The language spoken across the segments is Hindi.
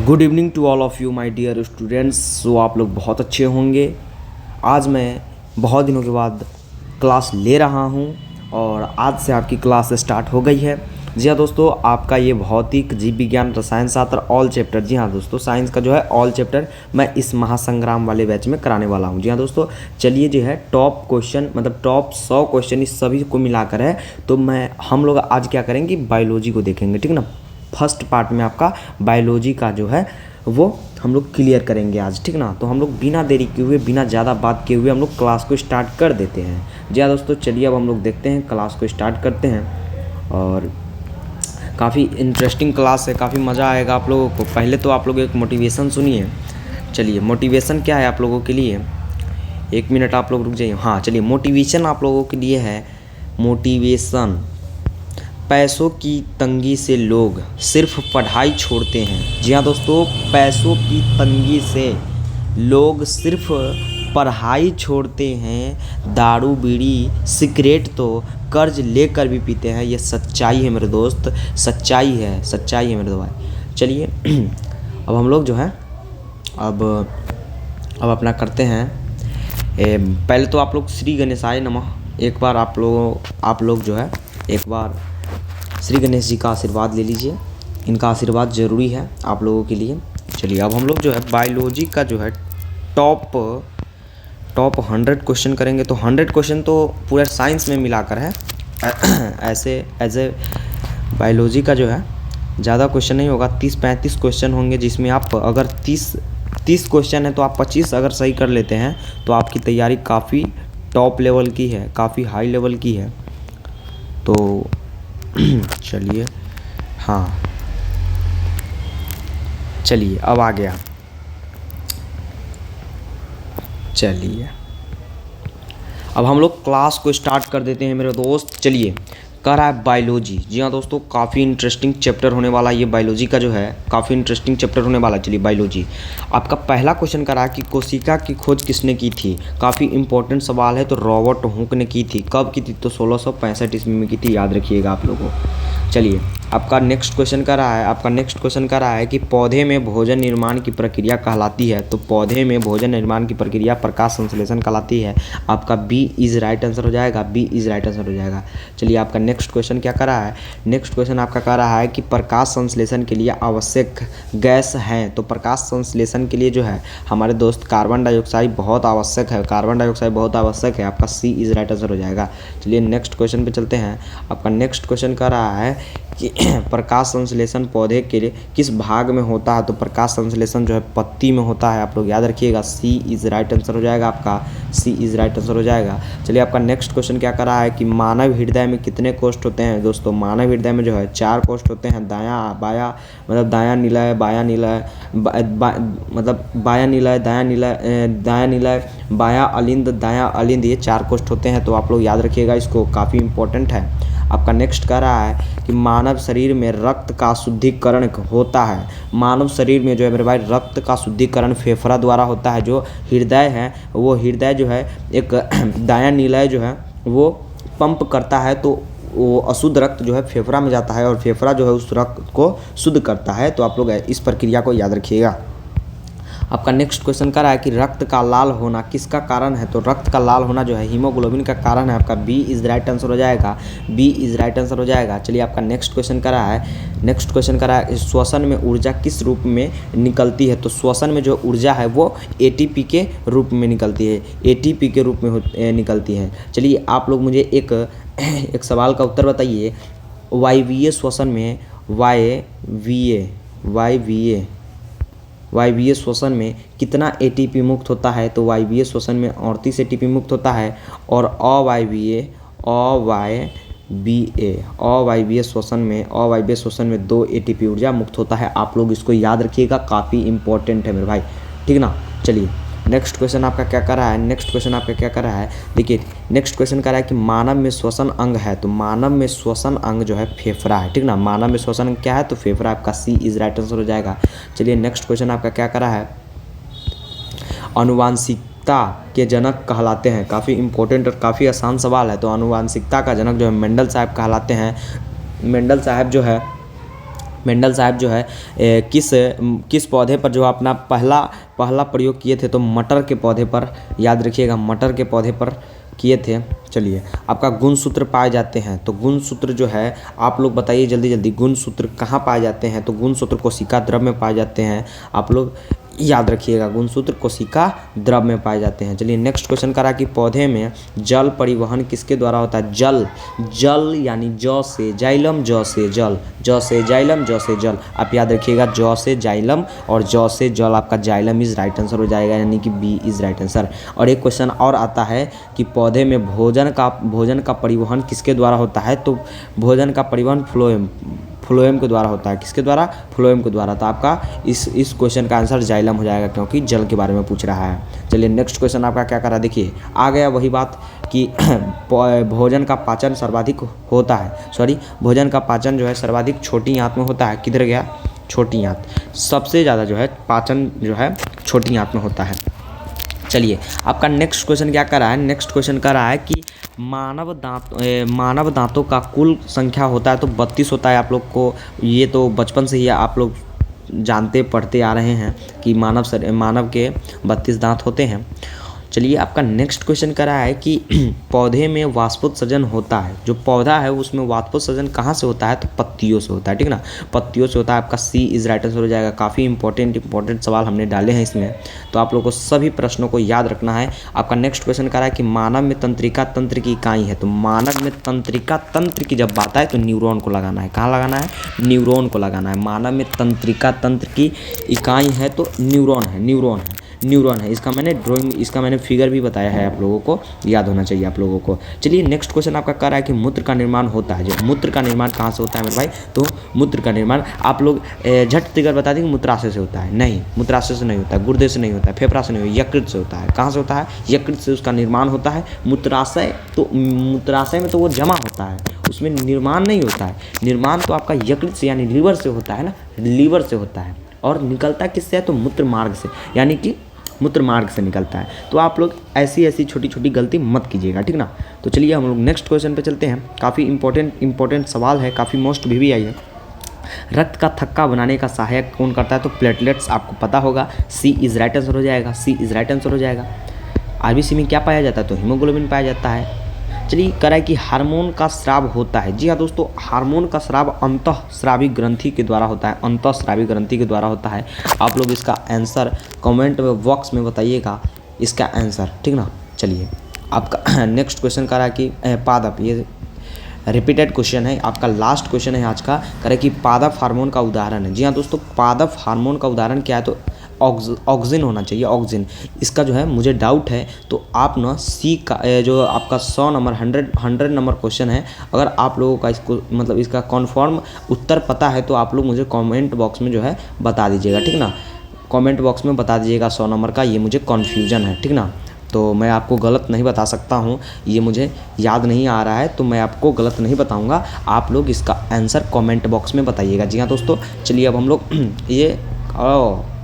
Good evening to all of you my dear students. So आप लोग बहुत अच्छे होंगे। आज मैं बहुत दिनों के बाद क्लास ले रहा हूं और आज से आपकी क्लास स्टार्ट हो गई है। जी हाँ दोस्तों, आपका ये भौतिक, जीव विज्ञान, रसायन शास्त्र ऑल चैप्टर, जी हाँ दोस्तों, साइंस का जो है ऑल चैप्टर मैं इस महासंग्राम वाले बैच में कराने वाला हूँ। जी हाँ दोस्तों, चलिए जो है टॉप क्वेश्चन मतलब टॉप 100 क्वेश्चन इस सभी को मिलाकर है। तो हम लोग आज क्या करेंगे, बायोलॉजी को देखेंगे, ठीक ना। फर्स्ट पार्ट में आपका बायोलॉजी का जो है वो हम लोग क्लियर करेंगे आज, ठीक ना। तो हम लोग बिना देरी किए हुए, बिना ज़्यादा बात किए हुए हम लोग क्लास को स्टार्ट कर देते हैं। जी हाँ दोस्तों, चलिए अब हम लोग देखते हैं, क्लास को स्टार्ट करते हैं। और काफ़ी इंटरेस्टिंग क्लास है, काफ़ी मज़ा आएगा आप लोगों को। पहले तो आप लोग एक मोटिवेशन सुनिए। चलिए, मोटिवेशन क्या है आप लोगों के लिए, एक मिनट आप लोग रुक जाइए। हाँ चलिए, मोटिवेशन आप लोगों के लिए है, मोटिवेशन। पैसों की तंगी से लोग सिर्फ पढ़ाई छोड़ते हैं। जी हाँ दोस्तों, पैसों की तंगी से लोग सिर्फ पढ़ाई छोड़ते हैं, दारू बीड़ी सिगरेट तो कर्ज लेकर भी पीते हैं। ये सच्चाई है मेरे दोस्त, सच्चाई है, सच्चाई है मेरे भाई। चलिए अब हम लोग जो है अब अपना करते हैं। पहले तो आप लोग श्री गणेशाय नमः एक बार आप लोग जो है एक बार श्री गणेश जी का आशीर्वाद ले लीजिए। इनका आशीर्वाद ज़रूरी है आप लोगों के लिए। चलिए अब हम लोग जो है बायोलॉजी का जो है टॉप 100 क्वेश्चन करेंगे। तो 100 क्वेश्चन तो पूरे साइंस में मिलाकर है। ऐसे एज ए बायोलॉजी का जो है ज़्यादा क्वेश्चन नहीं होगा, 30-35 क्वेश्चन होंगे, जिसमें आप अगर 30 क्वेश्चन है तो आप 25 अगर सही कर लेते हैं तो आपकी तैयारी काफ़ी टॉप लेवल की है, काफ़ी हाई लेवल की है। तो चलिए, हाँ चलिए अब आ गया। चलिए अब हम लोग क्लास को स्टार्ट कर देते हैं मेरे दोस्त। चलिए, कह रहा है बायोलॉजी। जी हाँ दोस्तों, काफ़ी इंटरेस्टिंग चैप्टर होने वाला है ये बायोलॉजी का जो है, काफ़ी इंटरेस्टिंग चैप्टर होने वाला है। चलिए बायोलॉजी, आपका पहला क्वेश्चन कह रहा है कि कोशिका की खोज किसने की थी। काफ़ी इंपॉर्टेंट सवाल है। तो रॉबर्ट हुक ने की थी। कब की थी, तो 1665 ईस्वी में की थी, याद रखिएगा आप लोगों। चलिए आपका नेक्स्ट क्वेश्चन कर रहा है कि पौधे में भोजन निर्माण की प्रक्रिया कहलाती है। तो पौधे में भोजन निर्माण की प्रक्रिया प्रकाश संश्लेषण कहलाती है। आपका बी इज राइट आंसर हो जाएगा, बी इज राइट आंसर हो जाएगा। चलिए आपका नेक्स्ट क्वेश्चन क्या कर रहा है, नेक्स्ट क्वेश्चन आपका कह रहा है कि प्रकाश संश्लेषण के लिए आवश्यक गैस हैं। तो प्रकाश संश्लेषण के लिए जो है हमारे दोस्त कार्बन डाइऑक्साइड बहुत आवश्यक है, कार्बन डाइऑक्साइड बहुत आवश्यक है। आपका सी इज राइट आंसर हो जाएगा। चलिए नेक्स्ट क्वेश्चन पे चलते हैं। आपका नेक्स्ट क्वेश्चन कह रहा है कि प्रकाश संश्लेषण पौधे के लिए किस भाग में होता है। तो प्रकाश संश्लेषण जो है पत्ती में होता है, आप लोग याद रखिएगा। सी इज राइट आंसर हो जाएगा, आपका सी इज राइट आंसर हो जाएगा। चलिए आपका नेक्स्ट क्वेश्चन क्या कर रहा है कि मानव हृदय में कितने कोष्ठ होते हैं। दोस्तों मानव हृदय में जो है 4 कोष्ठ होते हैं। दायां निलय, बायां निलय, मतलब बायां निलय, दायां निलय, बायां अलिंद, दायां अलिंद, ये 4 कोष्ठ होते हैं। तो आप लोग याद रखिएगा इसको, काफ़ी इंपॉर्टेंट है। आपका नेक्स्ट कह रहा है कि मानव शरीर में रक्त का शुद्धिकरण होता है। मानव शरीर में जो है मेरे भाई रक्त का शुद्धिकरण फेफड़ा द्वारा होता है। जो हृदय है वो हृदय जो है एक दायां निलय जो है वो पंप करता है, तो वो अशुद्ध रक्त जो है फेफड़ा में जाता है और फेफड़ा जो है उस रक्त को शुद्ध करता है। तो आप लोग इस प्रक्रिया को याद रखिएगा। आपका नेक्स्ट क्वेश्चन कर रहा है कि रक्त का लाल होना किसका कारण है। तो रक्त का लाल होना जो है हीमोग्लोबिन का कारण है। आपका बी इज राइट आंसर हो जाएगा, बी इज राइट आंसर हो जाएगा। चलिए आपका नेक्स्ट क्वेश्चन कर रहा है श्वसन में ऊर्जा किस रूप में निकलती है। तो श्वसन में जो ऊर्जा है वो एटीपी के रूप में निकलती है, एटीपी के रूप में निकलती है। चलिए आप लोग मुझे एक सवाल का उत्तर बताइए। वायवीय श्वसन में वायवीय श्वसन में कितना एटीपी मुक्त होता है। तो वायवीय श्वसन में 38 एटीपी मुक्त होता है। और अवायवीय श्वसन में 2 एटीपी ऊर्जा मुक्त होता है। आप लोग इसको याद रखिएगा, काफ़ी इंपॉर्टेंट है मेरे भाई, ठीक ना। चलिए नेक्स्ट क्वेश्चन आपका क्या कर रहा है, देखिए नेक्स्ट क्वेश्चन कर रहा है कि मानव में श्वसन अंग है। तो मानव में श्वसन अंग जो है फेफड़ा है, ठीक ना। मानव में श्वसन अंग क्या है, तो फेफड़ा। आपका सी इज राइट आंसर हो जाएगा। चलिए नेक्स्ट क्वेश्चन आपका क्या कर रहा है, आनुवांशिकता के जनक कहलाते हैं। काफ़ी इंपॉर्टेंट और काफ़ी आसान सवाल है। तो आनुवांशिकता का जनक जो है मेंडल साहब कहलाते हैं। मेंडल साहब जो है मेंडल साहब जो है किस पौधे पर जो अपना पहला प्रयोग किए थे, तो मटर के पौधे पर, याद रखिएगा मटर के पौधे पर किए थे। चलिए, आपका गुणसूत्र पाए जाते हैं, तो गुणसूत्र जो है आप लोग बताइए जल्दी जल्दी, गुणसूत्र कहाँ पाए जाते हैं, तो गुणसूत्र कोशिका द्रव में पाए जाते हैं। आप लोग याद रखिएगा, गुणसूत्र कोशिका द्रव में पाए जाते हैं। चलिए नेक्स्ट क्वेश्चन करा कि पौधे में जल परिवहन किसके द्वारा होता है। जल यानी जौ से जाइलम, जौ से जल, जौ से जाइलम, जौ से जल। आप याद रखिएगा, जौ से जाइलम और जौ से जल, आपका जाइलम इज राइट आंसर हो जाएगा, यानी कि बी इज राइट आंसर। और एक क्वेश्चन और आता है कि पौधे में भोजन का परिवहन किसके द्वारा होता है, तो भोजन का परिवहन फ्लोएम के द्वारा होता है। किसके द्वारा? फ्लोएम के द्वारा। तो आपका इस क्वेश्चन का आंसर जाइलम हो जाएगा, क्योंकि जल के बारे में पूछ रहा है। चलिए नेक्स्ट क्वेश्चन आपका क्या करा, देखिए आ गया वही बात कि भोजन का पाचन सर्वाधिक होता है, भोजन का पाचन जो है सर्वाधिक छोटी आंत में होता है। किधर गया? छोटी आंत। सबसे ज़्यादा जो है पाचन जो है छोटी आंत में होता है। चलिए आपका नेक्स्ट क्वेश्चन क्या कर रहा है, नेक्स्ट क्वेश्चन कर रहा है कि मानव दांतों का कुल संख्या होता है, तो 32 होता है। आप लोग को ये तो बचपन से ही आप लोग जानते पढ़ते आ रहे हैं कि मानव के 32 दांत होते हैं। चलिए आपका नेक्स्ट क्वेश्चन कर रहा है कि पौधे में वाष्पोत्सर्जन होता है, जो पौधा है उसमें वाष्पोत्सर्जन कहाँ से होता है, तो पत्तियों से होता है, ठीक ना, पत्तियों से होता है। आपका सी इज राइट आंसर हो जाएगा। काफ़ी इंपॉर्टेंट सवाल हमने डाले हैं इसमें, तो आप लोगों को सभी प्रश्नों को याद रखना है। आपका नेक्स्ट क्वेश्चन कर रहा है कि मानव में तंत्रिका तंत्र की इकाई है, तो मानव में तंत्रिका तंत्र की जब बात आए तो न्यूरॉन को लगाना है। कहाँ लगाना है? न्यूरॉन को लगाना है। मानव में तंत्रिका तंत्र की इकाई है तो न्यूरॉन है। इसका मैंने फिगर भी बताया है, आप लोगों को याद होना चाहिए आप लोगों को। चलिए नेक्स्ट क्वेश्चन आपका कर रहा है कि मूत्र का निर्माण होता है, जो मूत्र का निर्माण कहाँ से होता है मेरे भाई, तो मूत्र का निर्माण आप लोग झट तिगर बता दें कि मूत्राशय से होता है। नहीं, मूत्राशय से नहीं होता है, गुर्दे से नहीं होता है, फेफड़ा से नहीं होता है, यकृत से होता है। कहाँ से होता है? यकृत से उसका निर्माण होता है। मूत्राशय में तो वो जमा होता है, उसमें निर्माण नहीं होता है। निर्माण तो आपका यकृत से यानी लीवर से होता है ना, लीवर से होता है। और निकलता किससे है, तो मूत्र मार्ग से, यानी कि मूत्र मार्ग से निकलता है। तो आप लोग ऐसी छोटी छोटी गलती मत कीजिएगा, ठीक ना। तो चलिए हम लोग नेक्स्ट क्वेश्चन पे चलते हैं। काफ़ी इंपॉर्टेंट सवाल है, काफ़ी मोस्ट भी आई है। रक्त का थक्का बनाने का सहायक कौन करता है, तो प्लेटलेट्स, आपको पता होगा। सी इज राइट आंसर हो जाएगा। आरबीसी में क्या पाया जाता है, तो हीमोग्लोबिन पाया जाता है। चलिए करा है कि हार्मोन का स्राव होता है। जी हाँ दोस्तों, हार्मोन का स्राव अंतःस्रावी ग्रंथि के द्वारा होता है। आप लोग इसका आंसर कमेंट बॉक्स में बताइएगा इसका आंसर, ठीक ना। चलिए आपका नेक्स्ट क्वेश्चन करा है कि पादप, ये रिपीटेड क्वेश्चन है, आपका लास्ट क्वेश्चन है आज का। करे कि पादप हार्मोन का उदाहरण है। जी हाँ दोस्तों, पादप हार्मोन का उदाहरण क्या है, तो ऑक्सिन होना चाहिए, ऑक्सिन। इसका जो है मुझे डाउट है, तो आप ना सी का जो आपका 100 नंबर 100 नंबर क्वेश्चन है, अगर आप लोगों का इसको मतलब इसका कन्फर्म उत्तर पता है तो आप लोग मुझे कमेंट बॉक्स में जो है बता दीजिएगा, ठीक ना। कमेंट बॉक्स में बता दीजिएगा 100 नंबर का, ये मुझे कन्फ्यूजन है, ठीक ना। तो मैं आपको गलत नहीं बता सकता हूँ, ये मुझे याद नहीं आ रहा है, तो मैं आपको गलत नहीं बताऊँगा। आप लोग इसका आंसर कमेंट बॉक्स में बताइएगा। जी हाँ दोस्तों, चलिए अब हम लोग ये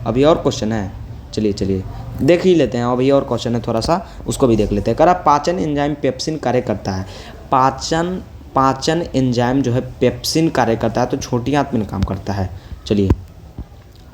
अभी और क्वेश्चन है, चलिए देख ही लेते हैं। अभी और क्वेश्चन है थोड़ा सा, उसको भी देख लेते हैं। करा पाचन एंजाइम पेप्सिन कार्य करता है। पाचन एंजाइम जो है पेप्सिन कार्य करता है, तो छोटी आंत में काम करता है। चलिए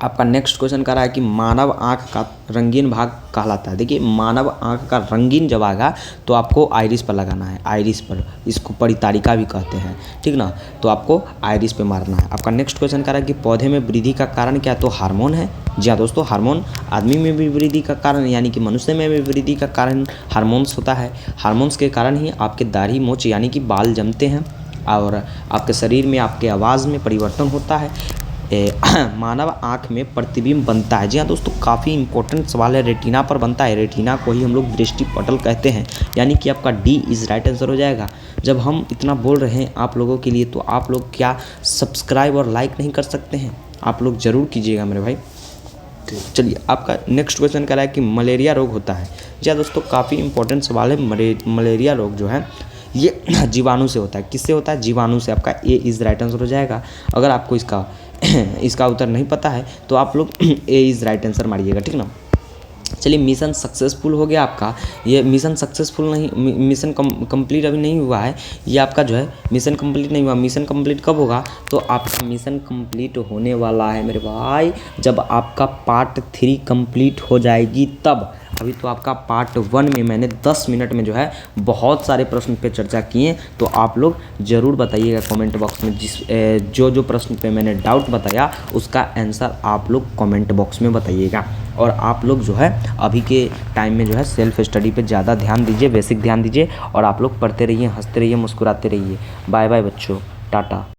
आपका नेक्स्ट क्वेश्चन कर रहा है कि मानव आँख का रंगीन भाग कहलाता है। देखिए मानव आँख का रंगीन जब आएगा तो आपको आइरिस पर लगाना है, आइरिस पर, इसको परितारिका भी कहते हैं, ठीक ना। तो आपको आइरिस पे मारना है। आपका नेक्स्ट क्वेश्चन कर रहा है कि पौधे में वृद्धि का कारण क्या है, तो हार्मोन है। जी हाँ दोस्तों, हार्मोन आदमी में भी वृद्धि का कारण, यानी कि मनुष्य में भी वृद्धि का कारण हार्मोन्स होता है। हार्मोन्स के कारण ही आपके दाढ़ी मूंछ यानी कि बाल जमते हैं और आपके शरीर में, आपके आवाज़ में परिवर्तन होता है। मानव आँख में प्रतिबिंब बनता है। जी हाँ दोस्तों, काफ़ी इंपॉर्टेंट सवाल है। रेटिना पर बनता है, रेटिना को ही हम लोग दृष्टि पटल कहते हैं, यानी कि आपका डी इज राइट आंसर हो जाएगा। जब हम इतना बोल रहे हैं आप लोगों के लिए, तो आप लोग क्या सब्सक्राइब और लाइक नहीं कर सकते हैं? आप लोग ज़रूर कीजिएगा मेरे भाई। चलिए आपका नेक्स्ट क्वेश्चन कह रहा है कि मलेरिया रोग होता है। जी हाँ दोस्तों, काफ़ी इंपॉर्टेंट सवाल है। मलेरिया रोग जो है ये जीवाणु से होता है। किससे होता है? जीवाणु से। आपका ए इज़ राइट आंसर हो जाएगा। अगर आपको इसका उत्तर नहीं पता है तो आप लोग ए इज़ राइट आंसर मारिएगा, ठीक ना। चलिए मिशन सक्सेसफुल हो गया आपका। ये मिशन सक्सेसफुल नहीं, मिशन कंप्लीट अभी नहीं हुआ है। ये आपका जो है मिशन कंप्लीट नहीं हुआ। मिशन कंप्लीट कब होगा? तो आपका मिशन कंप्लीट होने वाला है मेरे भाई जब आपका पार्ट 3 कंप्लीट हो जाएगी तब। अभी तो आपका पार्ट 1 में मैंने 10 मिनट में जो है बहुत सारे प्रश्न पे चर्चा किए। तो आप लोग ज़रूर बताइएगा कमेंट बॉक्स में जो प्रश्न पे मैंने डाउट बताया उसका आंसर आप लोग कमेंट बॉक्स में बताइएगा। और आप लोग जो है अभी के टाइम में जो है सेल्फ स्टडी पे ज़्यादा ध्यान दीजिए, बेसिक ध्यान दीजिए। और आप लोग पढ़ते रहिए, हंसते रहिए, मुस्कुराते रहिए। बाय बाय बच्चों, टाटा।